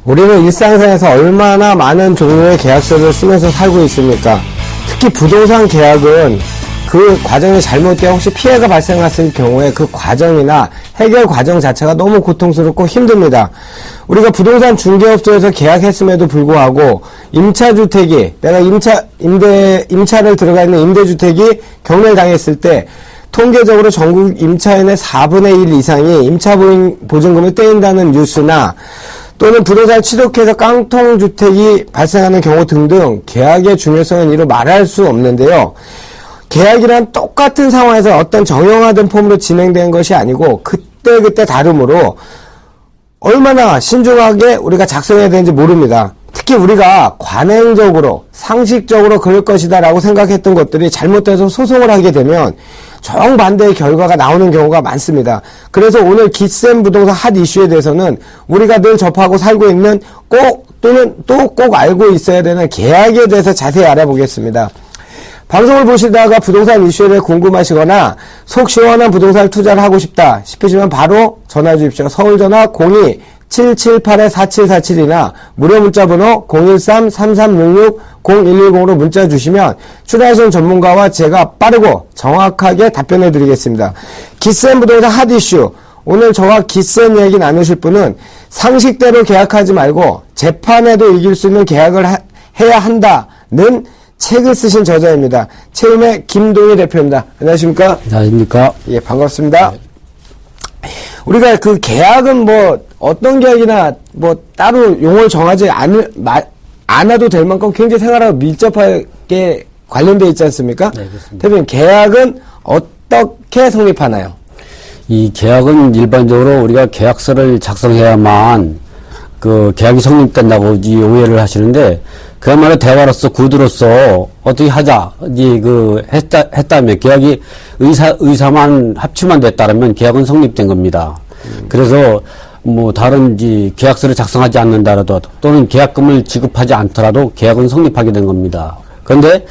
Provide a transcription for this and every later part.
우리는 일상생활에서 얼마나 많은 종류의 계약서를 쓰면서 살고 있습니까? 특히 부동산 계약은 그 과정이 잘못되어 혹시 피해가 발생했을 경우에 그 과정이나 해결 과정 자체가 너무 고통스럽고 힘듭니다. 우리가 부동산 중개업소에서 계약했음에도 불구하고 임차주택이 내가 임차를 들어가 있는 임대주택이 경매를 당했을 때 통계적으로 전국 임차인의 4분의 1 이상이 임차보증금을 떼인다는 뉴스나 또는 부동산을 취득해서 깡통주택이 발생하는 경우 등등 계약의 중요성은 이루 말할 수 없는데요. 계약이란 똑같은 상황에서 어떤 정형화된 폼으로 진행된 것이 아니고 그때그때 다름으로 얼마나 신중하게 우리가 작성해야 되는지 모릅니다. 특히 우리가 관행적으로 상식적으로 그럴 것이다 라고 생각했던 것들이 잘못돼서 소송을 하게 되면 정반대의 결과가 나오는 경우가 많습니다. 그래서 오늘 기센 부동산 핫 이슈에 대해서는 우리가 늘 접하고 살고 있는 또 꼭 알고 있어야 되는 계약에 대해서 자세히 알아보겠습니다. 방송을 보시다가 부동산 이슈에 대해 궁금하시거나 속 시원한 부동산 투자를 하고 싶다 싶으시면 바로 전화 주십시오. 서울전화 02-778-4747이나 무료 문자번호 013-3366-0110으로 문자 주시면 출연하신 전문가와 제가 빠르고 정확하게 답변해 드리겠습니다. 기센 부동산 핫 이슈. 오늘 저와 기센 얘기 나누실 분은 상식대로 계약하지 말고 재판에도 이길 수 있는 계약을 해야 한다는 책을 쓰신 저자입니다. 채움의 김동희 대표입니다. 안녕하십니까? 안녕하십니까? 예, 반갑습니다. 네. 우리가 그 계약은 뭐 어떤 계약이나 뭐 따로 용어를 정하지 않아도 될 만큼 굉장히 생활하고 밀접하게 관련되어 있지 않습니까? 네, 그렇습니다. 대표님, 계약은 어떻게 성립하나요? 이 계약은 일반적으로 우리가 계약서를 작성해야만 그 계약이 성립된다고 오해를 하시는데, 그야말로 대화로서 구두로서 어떻게 하자 했다면 계약이 의사만 합치만 됐다면 계약은 성립된 겁니다. 그래서 뭐 다른 계약서를 작성하지 않는다라도 또는 계약금을 지급하지 않더라도 계약은 성립하게 된 겁니다. 그런데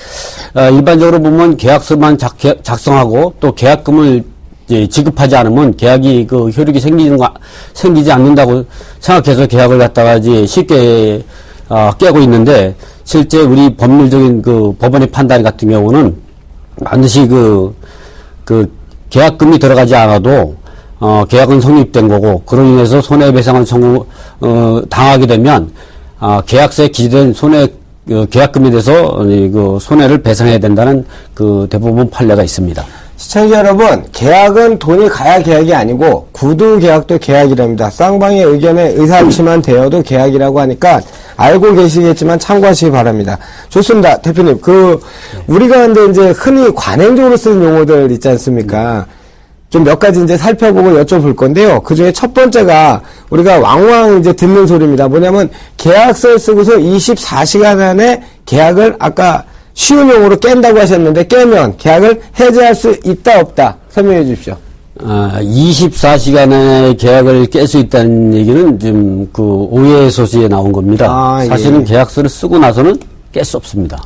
일반적으로 보면 계약서만 작성하고 또 계약금을 지급하지 않으면 계약이 그 효력이 생기지 않는다고 생각해서 계약을 갖다가 쉽게 깨고 있는데, 실제 우리 법률적인 그 법원의 판단 같은 경우는 반드시 그 계약금이 들어가지 않아도 계약은 성립된 거고, 그로 인해서 손해배상을 당하게 되면 계약서에 기재된 계약금에 대해서 그 손해를 배상해야 된다는 그 대부분 판례가 있습니다. 시청자 여러분, 계약은 돈이 가야 계약이 아니고 구두 계약도 계약이랍니다. 쌍방의 의견에 의사합치만 되어도 계약이라고 하니까 알고 계시겠지만 참고하시기 바랍니다. 좋습니다. 대표님, 우리가 근데 이제 흔히 관행적으로 쓰는 용어들 있지 않습니까? 좀 몇 가지 이제 살펴보고 여쭤볼 건데요. 그 중에 첫 번째가 우리가 왕왕 이제 듣는 소리입니다. 뭐냐면 계약서를 쓰고서 24시간 안에 계약을 아까 쉬운 용어로 깬다고 하셨는데, 깨면 계약을 해지할 수 있다 없다 설명해 주십시오. 24시간에 계약을 깰 수 있다는 얘기는 좀 그 오해 소지에 나온 겁니다. 사실은 계약서를 쓰고 나서는 깰 수 없습니다.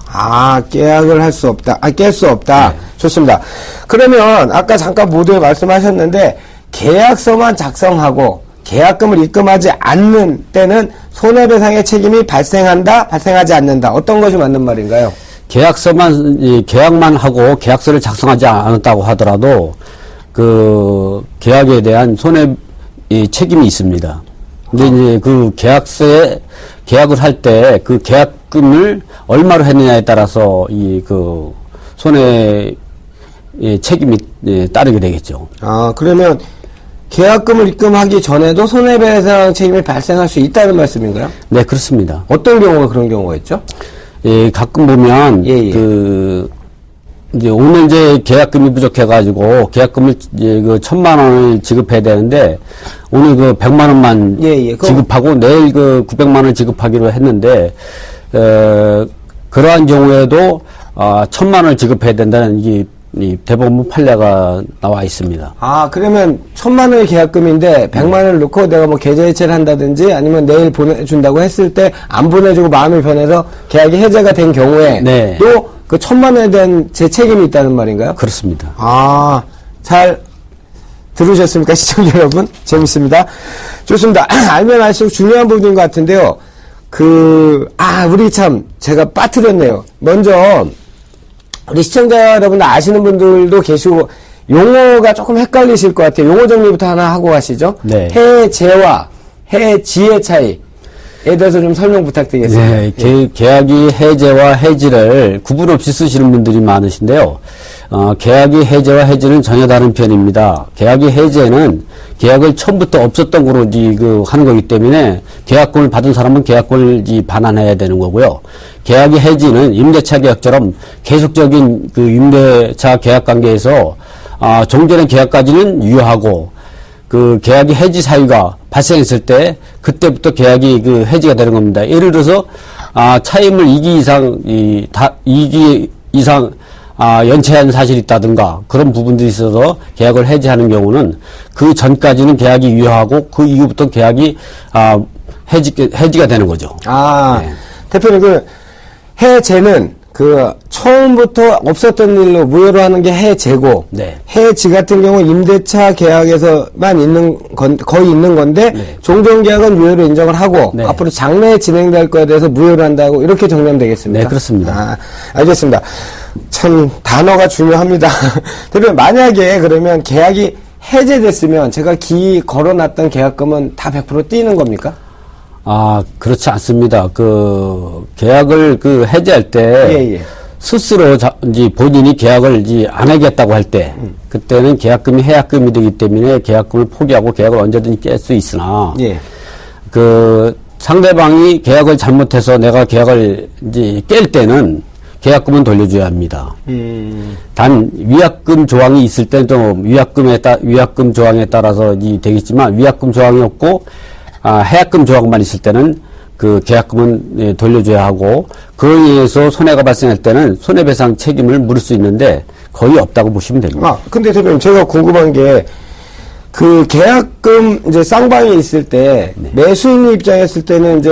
계약을 할 수 없다. 깰 수 없다. 네. 좋습니다. 그러면 아까 잠깐 모두에 말씀하셨는데, 계약서만 작성하고 계약금을 입금하지 않는 때는 손해배상의 책임이 발생한다, 발생하지 않는다. 어떤 것이 맞는 말인가요? 계약만 하고 계약서를 작성하지 않았다고 하더라도 그 계약에 대한 책임이 있습니다. 근데 이제 그 계약을 할 때 그 계약금을 얼마로 했느냐에 따라서 그 손해 책임이 따르게 되겠죠. 그러면 계약금을 입금하기 전에도 손해배상 책임이 발생할 수 있다는 말씀인가요? 네, 그렇습니다. 어떤 경우가 그런 경우가 있죠? 가끔 보면, 오늘 계약금이 부족해가지고, 계약금을, 1,000만원을 지급해야 되는데, 오늘 100만원만 지급하고, 내일 900만원 지급하기로 했는데, 그러한 경우에도, 1,000만원을 지급해야 된다는 이 대법원 판례가 나와 있습니다. 그러면 1,000만원의 계약금인데 100만원을 넣고 내가 뭐 계좌이체를 한다든지 아니면 내일 보내준다고 했을 때 안 보내주고 마음이 변해서 계약이 해제가 된 경우에 또 그 1,000만원에 대한 제 책임이 있다는 말인가요? 그렇습니다. 잘 들으셨습니까? 시청자 여러분? 재밌습니다. 좋습니다. 알면 알수록 중요한 부분인 것 같은데요. 우리 참, 제가 빠뜨렸네요. 먼저, 우리 시청자 여러분 아시는 분들도 계시고, 용어가 조금 헷갈리실 것 같아요. 용어 정리부터 하나 하고 가시죠. 네. 해제와 해지의 차이에 대해서 좀 설명 부탁드리겠습니다. 네, 계약이 해제와 해지를 구분 없이 쓰시는 분들이 많으신데요. 계약이 해제와 해지는 전혀 다른 편입니다. 계약이 해제는 계약을 처음부터 없었던 거로 하는 거기 때문에 계약금을 받은 사람은 계약금을 반환해야 되는 거고요. 계약이 해지는 임대차 계약처럼 계속적인 임대차 계약 관계에서 종전의 계약까지는 유효하고 계약이 해지 사유가 발생했을 때 그때부터 계약이 해지가 되는 겁니다. 예를 들어서 차임을 2기 이상 연체한 사실이 있다든가 그런 부분들이 있어서 계약을 해지하는 경우는 그 전까지는 계약이 유효하고 그 이후부터 계약이 해지가 되는 거죠. 네. 대표님 해제는 처음부터 없었던 일로 무효로 하는 게 해제고, 네. 해지 같은 경우 임대차 계약에서만 거의 있는 건데, 네. 종전 계약은 유효로 인정을 하고, 네. 앞으로 장래에 진행될 거에 대해서 무효로 한다고 이렇게 정리하면 되겠습니다. 네, 그렇습니다. 알겠습니다. 참, 단어가 중요합니다. 대표님, 만약에 그러면 계약이 해제됐으면 제가 걸어놨던 계약금은 다 100% 띄는 겁니까? 그렇지 않습니다. 계약을 해지할 때, 스스로 본인이 계약을 안 하겠다고 할 때, 그때는 계약금이 해약금이 되기 때문에 계약금을 포기하고 계약을 언제든지 깰 수 있으나, 상대방이 계약을 잘못해서 내가 계약을 깰 때는 계약금은 돌려줘야 합니다. 단 위약금 조항이 있을 때는 좀 위약금 조항에 따라서 되겠지만 위약금 조항이 없고 해약금 조항만 있을 때는 계약금은 돌려줘야 하고 그에 의해서 손해가 발생할 때는 손해배상 책임을 물을 수 있는데 거의 없다고 보시면 됩니다. 근데 대표님 제가 궁금한 게 계약금 쌍방이 있을 때 매수인 입장에 있을 때는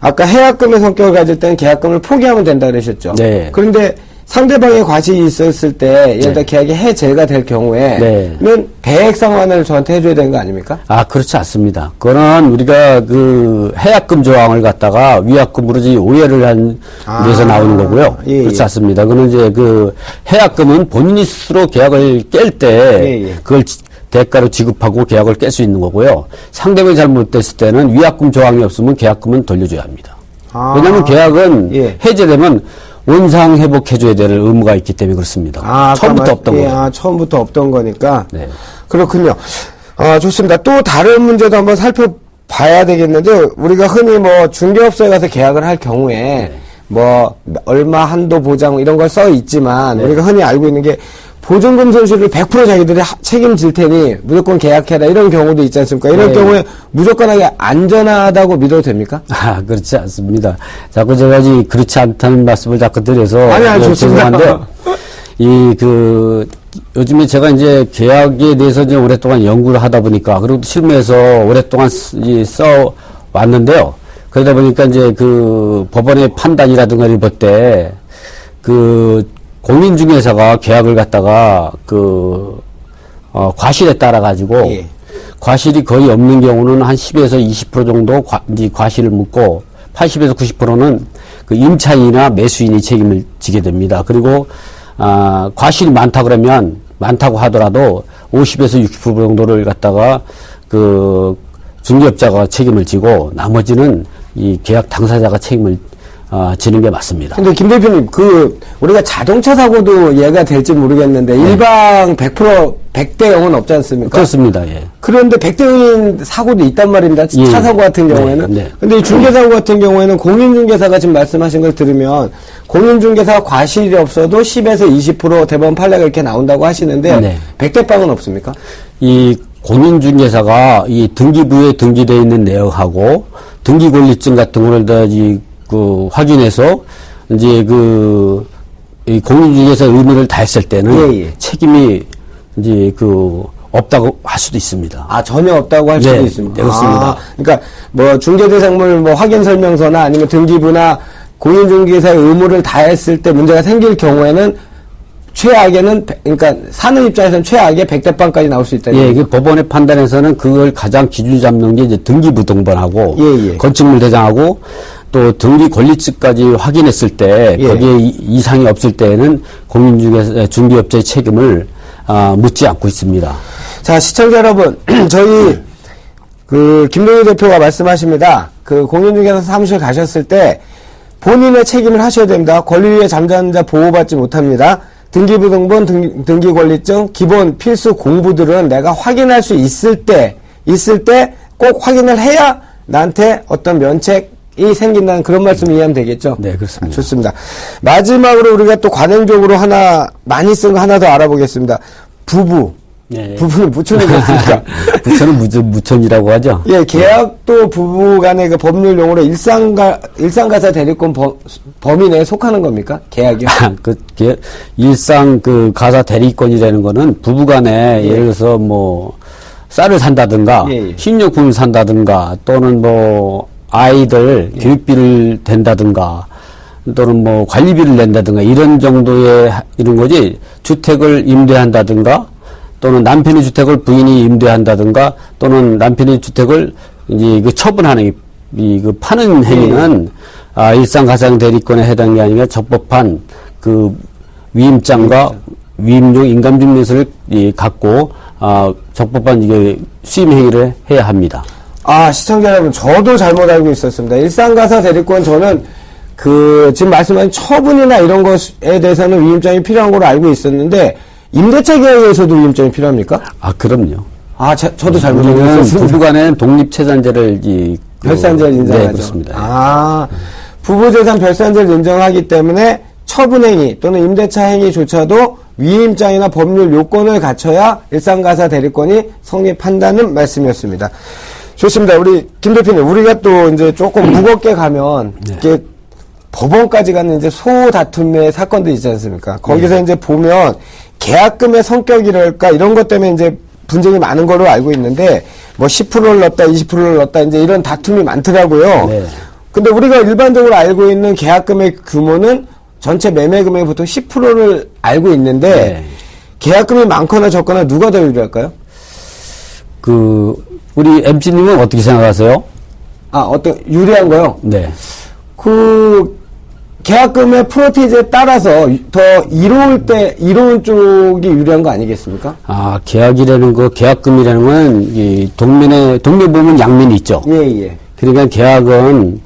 아까 해약금의 성격을 가질 때는 계약금을 포기하면 된다 그러셨죠. 네. 그런데 상대방의 과실이 있었을 때 예를 들어 계약이 해제가 될 경우에는 배액 상환을 저한테 해줘야 되는 거 아닙니까? 그렇지 않습니다. 그거는 우리가 해약금 조항을 갖다가 위약금으로 오해를 한 데서 나오는 거고요. 그렇지 않습니다. 그거는 해약금은 본인이 스스로 계약을 깰 때 그걸 대가로 지급하고 계약을 깰 수 있는 거고요. 상대방이 잘못됐을 때는 위약금 조항이 없으면 계약금은 돌려줘야 합니다. 왜냐하면 계약은 해제되면 원상 회복해줘야 될 의무가 있기 때문에 그렇습니다. 처음부터 없던 거예요. 처음부터 없던 거니까. 네. 그렇군요. 좋습니다. 또 다른 문제도 한번 살펴봐야 되겠는데 우리가 흔히 중개업소에 가서 계약을 할 경우에 얼마 한도 보장 이런 걸 써 있지만 우리가 흔히 알고 있는 게 보증금 손실을 100% 자기들이 책임질 테니 무조건 계약해라 이런 경우도 있지 않습니까? 이런 경우에 무조건하게 안전하다고 믿어도 됩니까? 그렇지 않습니다. 자꾸 제가 그렇지 않다는 말씀을 자꾸 드려서 좋습니다. 죄송한데 요즘에 제가 계약에 대해서 오랫동안 연구를 하다 보니까 그리고 실무에서 오랫동안 써 왔는데요. 그러다 보니까 법원의 판단이라든가 이럴 때 공인중개사가 계약을 갖다가 과실에 따라 가지고 과실이 거의 없는 경우는 한 10에서 20% 정도 과실을 묻고 80에서 90%는 임차인이나 매수인이 책임을 지게 됩니다. 그리고 과실이 많다고 하더라도 50에서 60% 정도를 갖다가 중개업자가 책임을 지고 나머지는 이 계약 당사자가 책임을 지는 게 맞습니다. 근데 김 대표님, 우리가 자동차 사고도 얘가 될지 모르겠는데, 일방 100% 100대 0은 없지 않습니까? 그렇습니다, 예. 그런데 100대 0인 사고도 있단 말입니다. 차 사고 같은 경우에는. 근데 이 중개사고 같은 경우에는 공인중개사가 지금 말씀하신 걸 들으면, 공인중개사가 과실이 없어도 10에서 20% 대법원 판례가 이렇게 나온다고 하시는데, 100대 빵은 없습니까? 이 공인중개사가 이 등기부에 등기되어 있는 내역하고, 등기권리증 같은 거를 다 확인해서, 이 공인중개사 의무를 다했을 때는 책임이 없다고 할 수도 있습니다. 전혀 없다고 할 수도 있습니다. 네, 그렇습니다. 그러니까 중개대상물 확인 설명서나 아니면 등기부나 공인중개사의 의무를 다했을 때 문제가 생길 경우에는 최악에는, 그러니까 사는 입장에서는 최악의 100대 빵까지 나올 수 있다. 예, 그 법원의 판단에서는 그걸 가장 기준 잡는 게 이제 등기부등본하고 예. 건축물 대장하고 또 등기 권리증까지 확인했을 때 예. 거기에 이상이 없을 때에는 공인중개업체의 책임을 묻지 않고 있습니다. 자, 시청자 여러분, 저희, 김동희 대표가 말씀하십니다. 공인중개사 사무실 가셨을 때 본인의 책임을 하셔야 됩니다. 권리위에 잠자는 자 보호받지 못합니다. 등기부등본, 등기권리증, 기본 필수 공부들은 내가 확인할 수 있을 때 꼭 확인을 해야 나한테 어떤 면책이 생긴다는 그런 말씀 이해하면 되겠죠? 네, 그렇습니다. 좋습니다. 마지막으로 우리가 또 관행적으로 많이 쓴 거 하나 더 알아보겠습니다. 부부. 네. 부부는 무촌이 됐습니까? 부천은 무천이라고 하죠. 예, 계약도 부부 간의 그 법률 용어로 일상가사 대리권 범위 내에 속하는 겁니까? 계약이요? 일상 가사 대리권이라는 거는 부부 간에 예를 들어서 뭐, 쌀을 산다든가, 예. 식료품을 산다든가, 또는 뭐, 아이들 교육비를 댄다든가, 또는 뭐, 관리비를 낸다든가, 이런 정도의, 이런 거지, 주택을 임대한다든가, 또는 남편의 주택을 부인이 임대한다든가 또는 남편의 주택을 이제 처분하는 파는 행위는 일상가상 대리권에 해당이 아니라 적법한 위임장과 위임용 인감증명서를 갖고 적법한 수임 행위를 해야 합니다. 시청자 여러분, 저도 잘못 알고 있었습니다. 일상가사 대리권 저는 지금 말씀하신 처분이나 이런 것에 대해서는 위임장이 필요한 걸로 알고 있었는데 임대차 계약에서도 위임장이 필요합니까? 그럼요. 저도 잘못 알고 있었습니다. 부부간에는 독립재산제를 별산제를 인정하죠. 네, 그렇습니다. 부부재산 별산제를 인정하기 때문에 처분행위 또는 임대차 행위조차도 위임장이나 법률 요건을 갖춰야 일상가사 대리권이 성립한다는 말씀이었습니다. 좋습니다. 우리 김 대표님, 우리가 또 이제 조금 무겁게 가면 이게 법원까지 가는 이제 소다툼의 사건들 있지 않습니까? 거기서 이제 보면 계약금의 성격이랄까 이런 것 때문에 이제 분쟁이 많은 걸로 알고 있는데 뭐 10%를 넣었다 20%를 넣었다 이제 이런 다툼이 많더라고요. 네. 근데 우리가 일반적으로 알고 있는 계약금의 규모는 전체 매매 금액의 보통 10%를 알고 있는데 네. 계약금이 많거나 적거나 누가 더 유리할까요? 우리 MC님은 어떻게 생각하세요? 어떤 유리한 거요? 네. 계약금의 프로티지에 따라서 더 이로운 쪽이 유리한 거 아니겠습니까? 계약이라는 계약금이라는 건, 동네 보면 양면이 있죠. 예. 그러니까 계약은,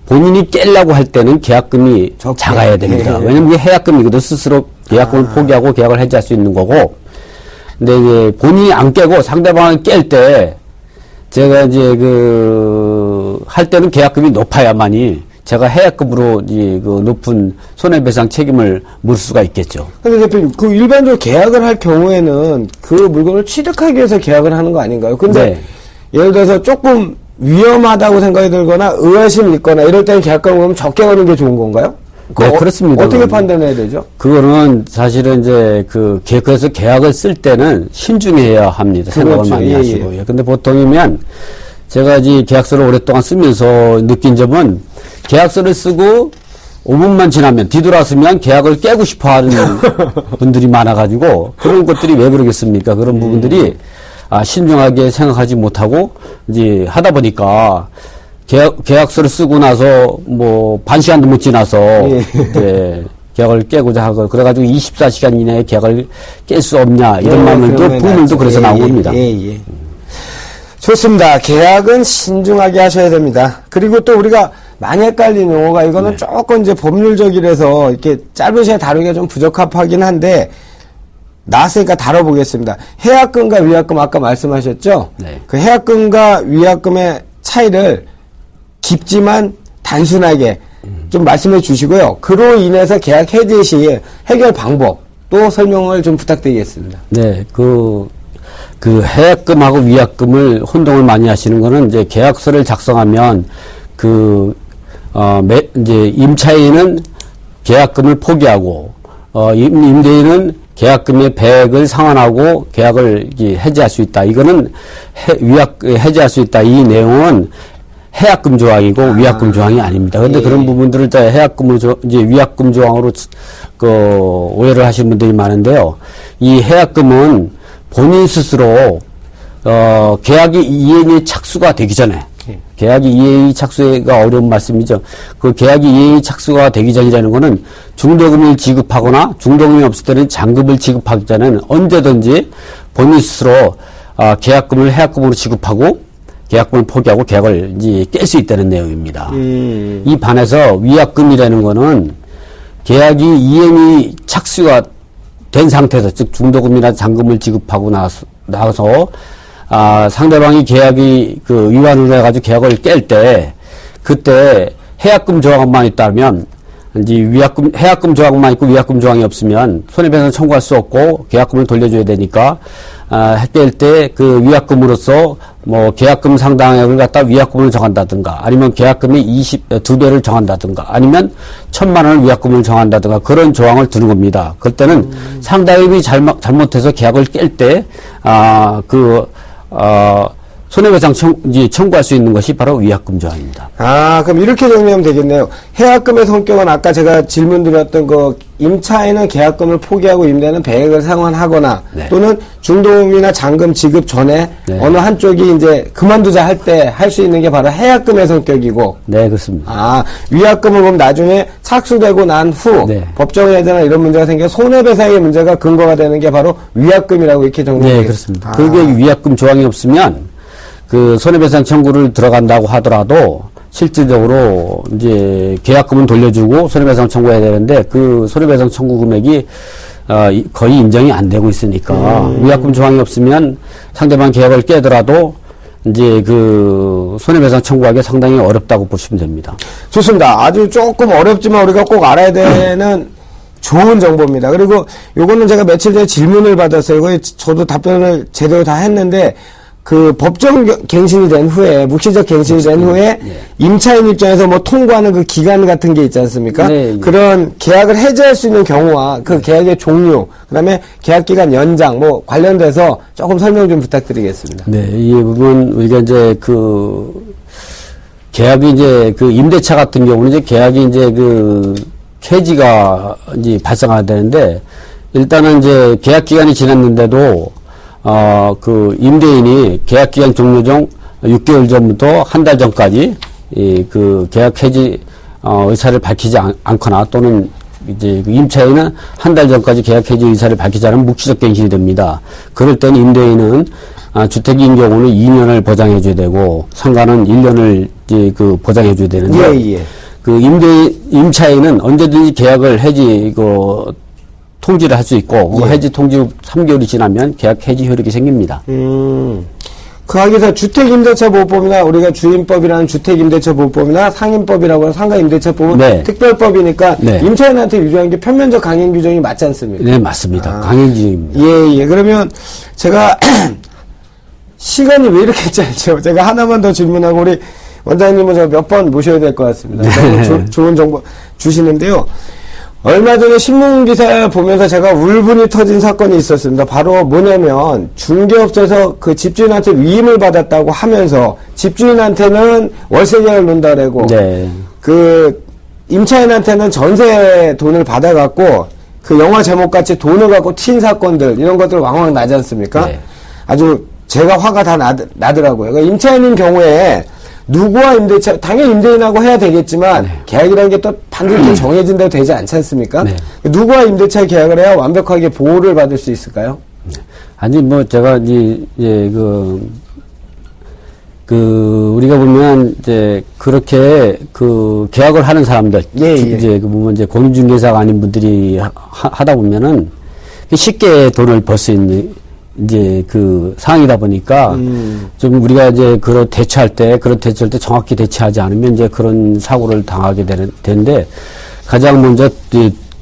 본인이 깨려고 할 때는 계약금이 작아야 됩니다. 예. 왜냐면 이게 해약금이거든. 스스로 계약금을 포기하고 계약을 해지할 수 있는 거고. 근데 이제 본인이 안 깨고 상대방을 깰 때, 제가 이제 할 때는 계약금이 높아야만이 제가 해약금으로 높은 손해배상 책임을 물을 수가 있겠죠. 근데 대표님, 일반적으로 계약을 할 경우에는 그 물건을 취득하기 위해서 계약을 하는 거 아닌가요? 근데 네. 예를 들어서 조금 위험하다고 생각이 들거나 의아심이 있거나 이럴 때는 계약금을 그럼 적게 거는 게 좋은 건가요? 네, 그렇습니다. 어떻게 판단해야 되죠? 그거는 사실은 이제 그래서 계약을 쓸 때는 신중해야 합니다. 생각을 그렇죠. 많이 예, 하시고. 근데 보통이면 제가 이제 계약서를 오랫동안 쓰면서 느낀 점은 계약서를 쓰고 5분만 지나면 뒤돌아서면 계약을 깨고 싶어 하는 분들이 많아가지고 그런 것들이 왜 그러겠습니까? 그런 부분들이 신중하게 생각하지 못하고 이제 하다 보니까 계약서를 쓰고 나서 뭐 반 시간도 못 지나서 이제 계약을 깨고자 하고 그래가지고 24시간 이내에 계약을 깰 수 없냐 이런 말들도 부분도 그래서 나온 겁니다. 좋습니다. 계약은 신중하게 하셔야 됩니다. 그리고 또 우리가 많이 헷갈리는 용어가 이거는 조금 이제 법률적이라서 이렇게 짧은 시간에 다루기가 좀 부적합하긴 한데 나왔으니까 다뤄보겠습니다. 해약금과 위약금 아까 말씀하셨죠? 네. 그 해약금과 위약금의 차이를 깊지만 단순하게 좀 말씀해 주시고요. 그로 인해서 계약 해지 시 해결 방법 또 설명을 좀 부탁드리겠습니다. 네, 해약금하고 위약금을 혼동을 많이 하시는 거는 이제 계약서를 작성하면 이제 임차인은 계약금을 포기하고 임대인은 계약금의 배액을 상환하고 계약을 해지할 수 있다. 이거는 해지할 수 있다. 이 내용은 해약금 조항이고 위약금 조항이 아닙니다. 그런데 예. 그런 부분들을 이제 위약금 조항으로 오해를 하시는 분들이 많은데요. 이 해약금은 본인 스스로 계약이 이행이 착수가 되기 전에 계약이 이행이 착수가 어려운 말씀이죠. 그 계약이 이행이 착수가 되기 전이라는 거는 중도금을 지급하거나 중도금이 없을 때는 잔금을 지급하기 전에는 언제든지 본인 스스로 계약금을 해약금으로 지급하고 계약금을 포기하고 계약을 이제 깰 수 있다는 내용입니다. 이 반해서 위약금이라는 거는 계약이 이행이 착수가 된 상태에서 즉 중도금이나 잔금을 지급하고 나서 상대방이 계약이 위반을 해가지고 계약을 깰 때 그때 해약금 조항만 있다면 이제 해약금 조항만 있고 위약금 조항이 없으면 손해배상 청구할 수 없고 계약금을 돌려줘야 되니까 깰 때 그 위약금으로서 뭐 계약금 상당액을 갖다 위약금을 정한다든가 아니면 계약금이 2배를 정한다든가 아니면 1,000만 원을 위약금을 정한다든가 그런 조항을 두는 겁니다. 그때는 상대방이 잘못해서 계약을 깰 때 손해배상 청구할 수 있는 것이 바로 위약금 조항입니다. 그럼 이렇게 정리하면 되겠네요. 해약금의 성격은 아까 제가 질문 드렸던 임차인은 계약금을 포기하고 임대는 배액을 상환하거나 네. 또는 중도금이나 잔금 지급 전에 네. 어느 한쪽이 이제 그만두자 할 때 할 수 있는 게 바로 해약금의 성격이고 네, 그렇습니다. 위약금을 보면 나중에 착수되고 난 후 네. 법정해제나 이런 문제가 생겨 손해배상의 문제가 근거가 되는 게 바로 위약금이라고 이렇게 정리되겠습니다. 네, 그렇습니다. 그게 위약금 조항이 없으면 그 손해배상 청구를 들어간다고 하더라도 실질적으로 이제 계약금은 돌려주고 손해배상 청구해야 되는데 그 손해배상 청구 금액이 거의 인정이 안 되고 있으니까 위약금 조항이 없으면 상대방 계약을 깨더라도 이제 그 손해배상 청구하기 상당히 어렵다고 보시면 됩니다. 좋습니다. 아주 조금 어렵지만 우리가 꼭 알아야 되는 좋은 정보입니다. 그리고 요거는 제가 며칠 전에 질문을 받았어요. 이거 저도 답변을 제대로 다 했는데 그 법정 갱신이 된 후에 묵시적 갱신이 된 후에 임차인 입장에서 뭐 통과하는 그 기간 같은 게 있지 않습니까? 네, 네. 그런 계약을 해지할 수 있는 경우와 그 계약의 종류, 그다음에 계약 기간 연장 뭐 관련돼서 조금 설명 좀 부탁드리겠습니다. 네, 이 부분 우리가 이제 계약이 이제 임대차 같은 경우는 이제 계약이 이제 해지가 이제 발생해야 되는데 일단은 이제 계약 기간이 지났는데도 임대인이 계약 기간 종료 전 6개월 전부터 한 달 전까지 계약 해지 의사를 밝히지 않거나 또는 이제 임차인은 한 달 전까지 계약 해지 의사를 밝히지 않으면 묵시적 갱신이 됩니다. 그럴 때는 임대인은 주택인 경우는 2년을 보장해 줘야 되고 상가는 1년을 이제 보장해 줘야 되는데 예. 임차인은 언제든지 계약을 해지 통지를 할 수 있고 해지 통지 후 3개월이 지나면 계약 해지 효력이 생깁니다. 그 하기서 주택임대차보호법이나 우리가 주임법이라는 주택임대차보호법이나 상임법이라고 하는 상가임대차법은 네. 특별법이니까 네. 임차인한테 유리한 게 편면적 강행 규정이 맞지 않습니까? 네, 맞습니다. 강행규정입니다. 예. 그러면 제가 시간이 왜 이렇게 짧죠? 제가 하나만 더 질문하고 우리 원장님은 저 몇 번 모셔야 될 것 같습니다. 너무 좋은 정보 주시는데요. 얼마 전에 신문기사 보면서 제가 울분이 터진 사건이 있었습니다. 바로 뭐냐면 중개업소에서 그 집주인한테 위임을 받았다고 하면서 집주인한테는 월세 계약을 놓는다 그러고 네. 그 임차인한테는 전세 돈을 받아갖고 그 영화 제목같이 돈을 갖고 튄 사건들 이런 것들 왕왕 나지 않습니까? 네. 아주 제가 화가 다 나더라고요. 그러니까 임차인인 경우에 누구와 임대차, 당연히 임대인하고 해야 되겠지만, 계약이라는 게 또 반드시 정해진다고 되지 않지 않습니까? 네. 누구와 임대차 계약을 해야 완벽하게 보호를 받을 수 있을까요? 아니, 제가 우리가 보면, 그렇게, 계약을 하는 사람들. 예. 보면 공인중개사가 아닌 분들이 하다 보면은, 쉽게 돈을 벌 수 있는, 상황이다 보니까, 좀 우리가 대처할 때 정확히 대처하지 않으면 그런 사고를 당하게 되는데, 가장 먼저,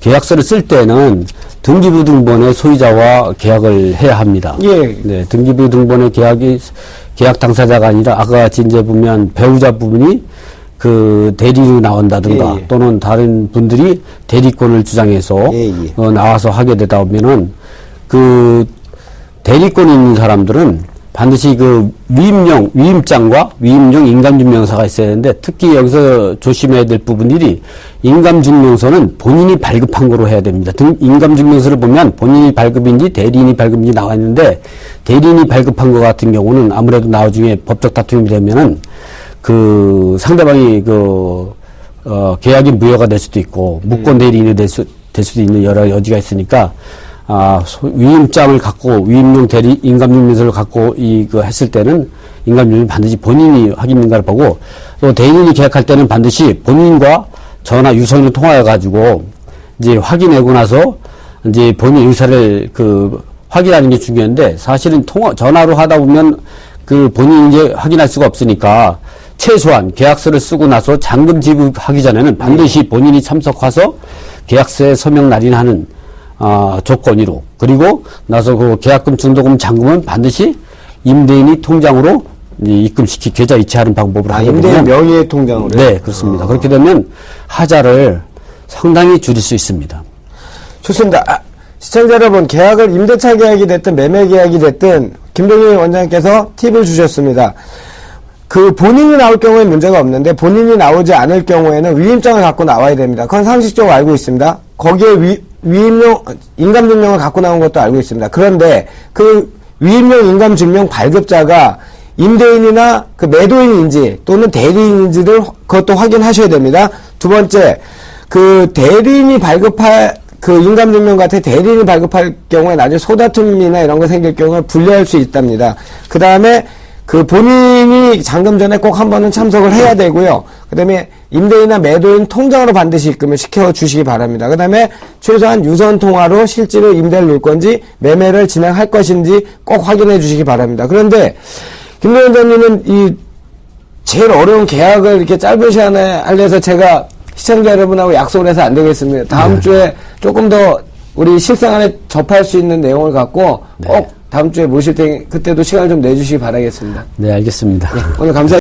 계약서를 쓸 때는 등기부 등본의 소유자와 계약을 해야 합니다. 예. 네, 등기부 등본의 계약 당사자가 아니라, 아까 같이 보면 배우자 부분이 대리로 나온다든가, 예. 또는 다른 분들이 대리권을 주장해서, 예. 나와서 하게 되다 보면은, 대리권이 있는 사람들은 반드시 그 위임장과 위임용 인감증명서가 있어야 되는데 특히 여기서 조심해야 될 부분들이 인감증명서는 본인이 발급한 거로 해야 됩니다. 인감증명서를 보면 본인이 발급인지 대리인이 발급인지 나와 있는데 대리인이 발급한 것 같은 경우는 아무래도 나중에 법적 다툼이 되면은 그 상대방이 계약이 무효가 될 수도 있고 무권 대리인이 될 수도 있는 여러 여지가 있으니까 위임장을 갖고 위임용 인감증명서를 갖고 했을 때는 인감증명은 반드시 본인이 확인인가를 보고 또 대리인이 계약할 때는 반드시 본인과 전화 유선을 통화해 가지고 이제 확인하고 나서 이제 본인 의사를 확인하는 게 중요한데 사실은 전화로 하다 보면 본인이 이제 확인할 수가 없으니까 최소한 계약서를 쓰고 나서 잔금 지급하기 전에는 반드시 본인이 참석해서 계약서에 서명 날인하는 조건으로 그리고 나서 계약금 중도금 잔금은 반드시 임대인이 통장으로 계좌 이체하는 방법으로 하게 되면 임대인 명의의 통장으로. 네, 그렇습니다. 그렇게 되면 하자를 상당히 줄일 수 있습니다. 좋습니다. 시청자 여러분, 계약을 임대차 계약이 됐든 매매 계약이 됐든 김동희 원장님께서 팁을 주셨습니다. 본인이 나올 경우에 문제가 없는데 본인이 나오지 않을 경우에는 위임장을 갖고 나와야 됩니다. 그건 상식적으로 알고 있습니다. 거기에 위임용 인감증명을 갖고 나온 것도 알고 있습니다. 그런데 위임용 인감증명 발급자가 임대인이나 매도인인지 또는 대리인인지를 그것도 확인하셔야 됩니다. 두 번째, 대리인이 발급할 인감증명 같은 대리인이 발급할 경우에 나중에 소다툼이나 이런 거 생길 경우에 불리할 수 있답니다. 그 다음에 본인이 잔금 전에 꼭 한 번은 참석을 해야 되고요. 그 다음에 임대인이나 매도인 통장으로 반드시 입금을 시켜주시기 바랍니다. 그 다음에 최소한 유선 통화로 실제로 임대를 놓을 건지 매매를 진행할 것인지 꼭 확인해 주시기 바랍니다. 그런데 김동희 원장님은 제일 어려운 계약을 이렇게 짧은 시간에 하려서 제가 시청자 여러분하고 약속을 해서 안 되겠습니다. 다음 주에 조금 더 우리 실생활에 접할 수 있는 내용을 갖고 꼭 다음 주에 모실 테니 그때도 시간을 좀 내주시기 바라겠습니다. 네, 알겠습니다. 오늘 감사합니다.